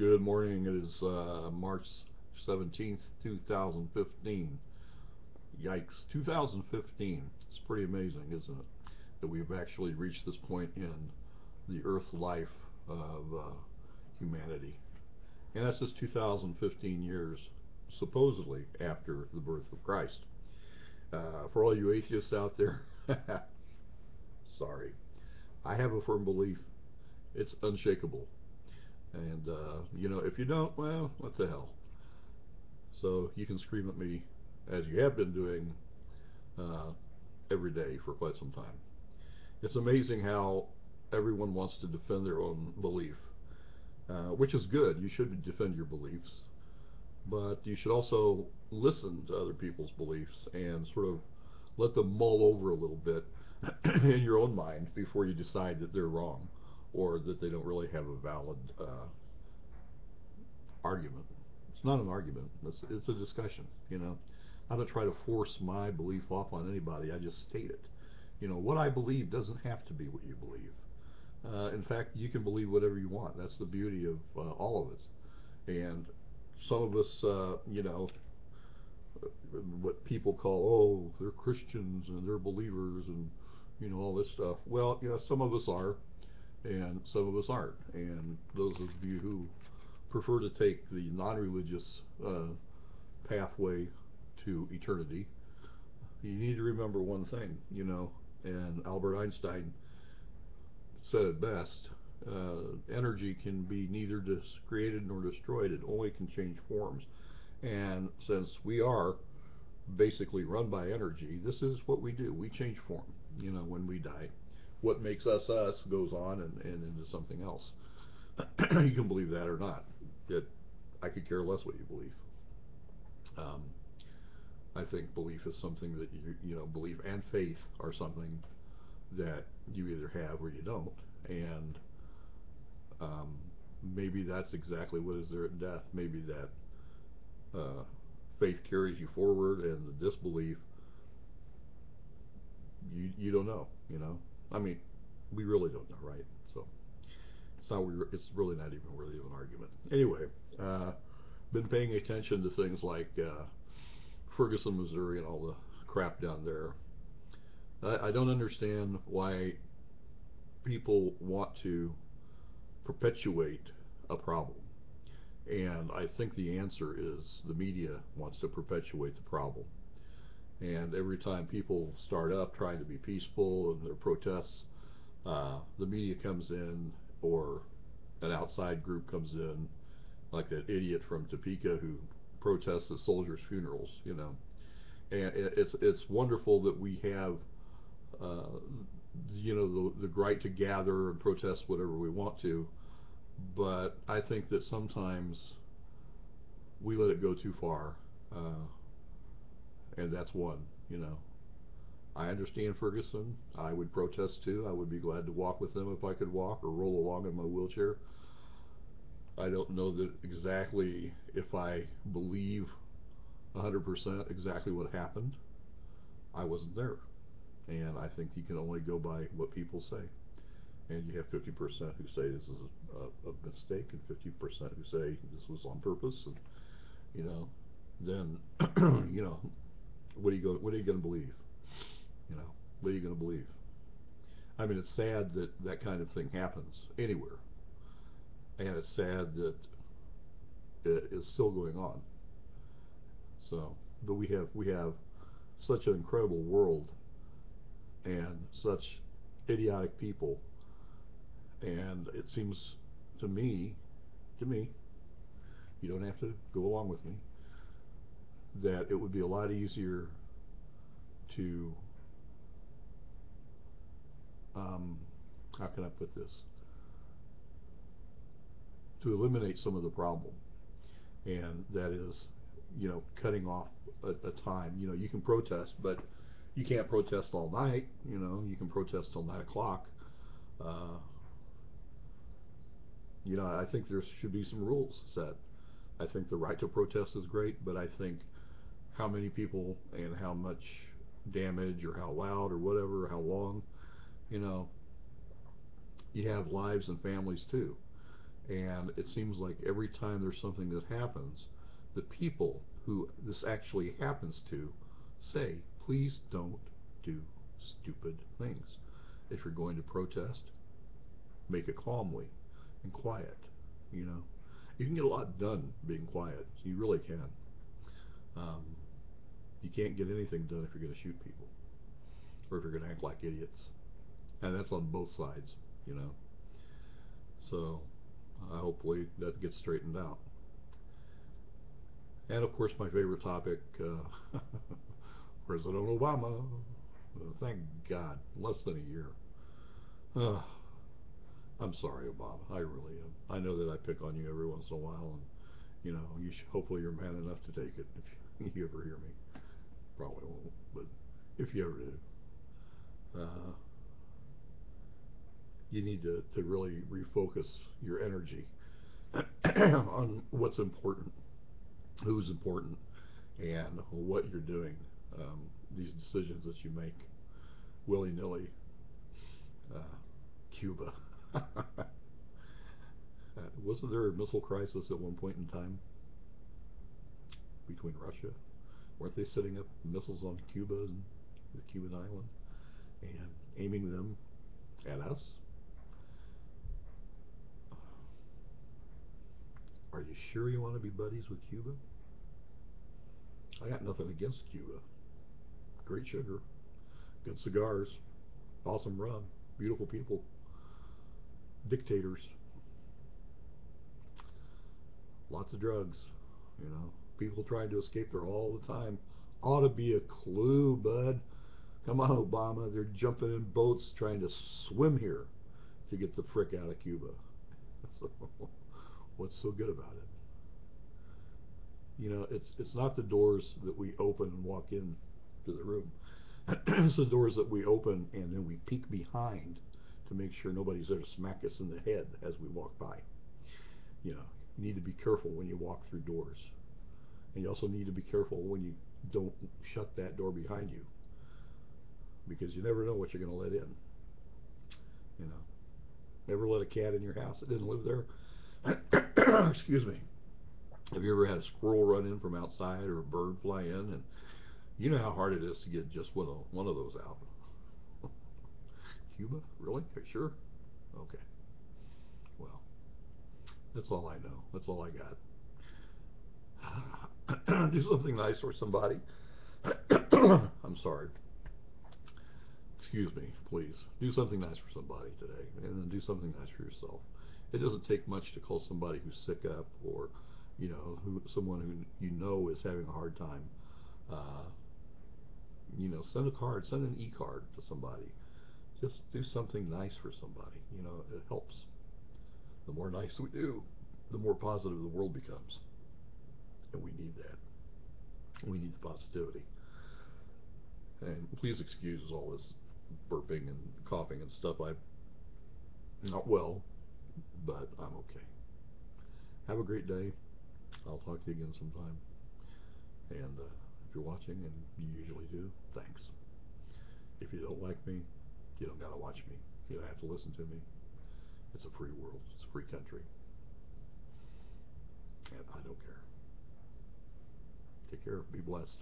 Good morning. It is March 17th, 2015. Yikes. 2015. It's pretty amazing, isn't it? That we've actually reached this point in the Earth's life of humanity. And that's just 2015 years, supposedly, after the birth of Christ. For all you atheists out there, sorry. I have a firm belief. It's unshakable. And, if you don't, well, what the hell? So you can scream at me as you have been doing uh, every day for quite some time. It's amazing how everyone wants to defend their own belief, which is good. You should defend your beliefs, but you should also listen to other people's beliefs and sort of let them mull over a little bit in your own mind before you decide that they're wrong or that they don't really have a valid argument. It's not an argument. It's a discussion. I don't try to force my belief off on anybody. I just state it. What I believe doesn't have to be what you believe. In fact, you can believe whatever you want. That's the beauty of all of it. And some of us, what people call, oh, they're Christians and they're believers and, all this stuff. Well, some of us are and some of us aren't. And those of you who prefer to take the non-religious pathway to eternity, you need to remember one thing, and Albert Einstein said it best. Energy can be neither created nor destroyed. It only can change forms. And since we are basically run by energy, this is what we do. We change form, when we die. What makes us us goes on and into something else. You can believe that or not. I could care less what you believe. Um, I think belief is something that belief and faith are something that you either have or you don't. And um, maybe that's exactly what is there at death. Maybe that faith carries you forward, and the disbelief, you don't know. I mean, we really don't know, right? So it's really not even worthy of an argument. Anyway, been paying attention to things like Ferguson, Missouri, and all the crap down there. I don't understand why people want to perpetuate a problem. And I think the answer is the media wants to perpetuate the problem. And every time people start up trying to be peaceful in their protests, the media comes in, or an outside group comes in, like that idiot from Topeka who protests at soldiers' funerals. And it's wonderful that we have uh, the right to gather and protest whatever we want to, but I think that sometimes we let it go too far, uh, and that's one. You know, I understand Ferguson. I would protest too. I would be glad to walk with them if I could walk or roll along in my wheelchair. I don't know that exactly if I believe 100% exactly what happened. I wasn't there, and I think you can only go by what people say. And you have 50% who say this is a mistake, and 50% who say this was on purpose, and you know, then you know, what are you going to believe? You know, what are you going to believe? I mean, it's sad that that kind of thing happens anywhere, and it's sad that it is still going on. So, but we have such an incredible world and such idiotic people, and it seems to me, to me, you don't have to go along with me, that it would be a lot easier to, um, how can I put this, to eliminate some of the problem, and that is, cutting off a time. You can protest, but you can't protest all night. You can protest till 9 o'clock. Uh, I think there should be some rules set. I think the right to protest is great, but I think how many people and how much damage or how loud or whatever, or how long, you know, you have lives and families too. And it seems like every time there's something that happens, the people who this actually happens to say, please don't do stupid things. If you're going to protest, make it calmly and quiet. You know, you can get a lot done being quiet. You really can. Um, you can't get anything done if you're going to shoot people or if you're going to act like idiots, and that's on both sides. You know, so hopefully that gets straightened out. And of course, my favorite topic, President Obama. Thank God, less than a year. Uh, I'm sorry, Obama. I really am. I know that I pick on you every once in a while, and you know, hopefully you're man enough to take it if you ever hear me. Probably won't, but if you ever do, you need to really refocus your energy on what's important, who's important, and what you're doing. These decisions that you make willy-nilly. Uh, Cuba. Wasn't there a missile crisis at one point in time between Russia? Weren't they setting up missiles on Cuba and the Cuban island and aiming them at us? Are you sure you want to be buddies with Cuba? I got nothing against Cuba. Great sugar, good cigars, awesome rum, beautiful people, dictators, lots of drugs, you know, people trying to escape there all the time. Ought to be a clue, bud. Come on, Obama. They're jumping in boats trying to swim here to get the frick out of Cuba. So, what's so good about it? You know, it's not the doors that we open and walk in to the room. It's the doors that we open and then we peek behind to make sure nobody's there to smack us in the head as we walk by. You know, you need to be careful when you walk through doors. And you also need to be careful when you don't shut that door behind you, because you never know what you're going to let in. You know, never let a cat in your house that didn't live there. Excuse me. Have you ever had a squirrel run in from outside or a bird fly in? And you know how hard it is to get just one of those out. Cuba? Really? Are you sure? Okay. Well, that's all I know. That's all I got. Do something nice for somebody. I'm sorry. Excuse me, please. Do something nice for somebody today, and then do something nice for yourself. It doesn't take much to call somebody who's sick up, or you know, someone who you know is having a hard time. Uh, you know, send a card, send an e-card to somebody. Just do something nice for somebody. You know, it helps. The more nice we do, the more positive the world becomes, and we need that. We need the positivity. And please excuse all this burping and coughing and stuff. I'm not well, but I'm okay. Have a great day. I'll talk to you again sometime. And if you're watching, and you usually do, thanks. If you don't like me, you don't gotta watch me. You don't have to listen to me. It's a free world. It's a free country. And I don't care. Take care. Be blessed.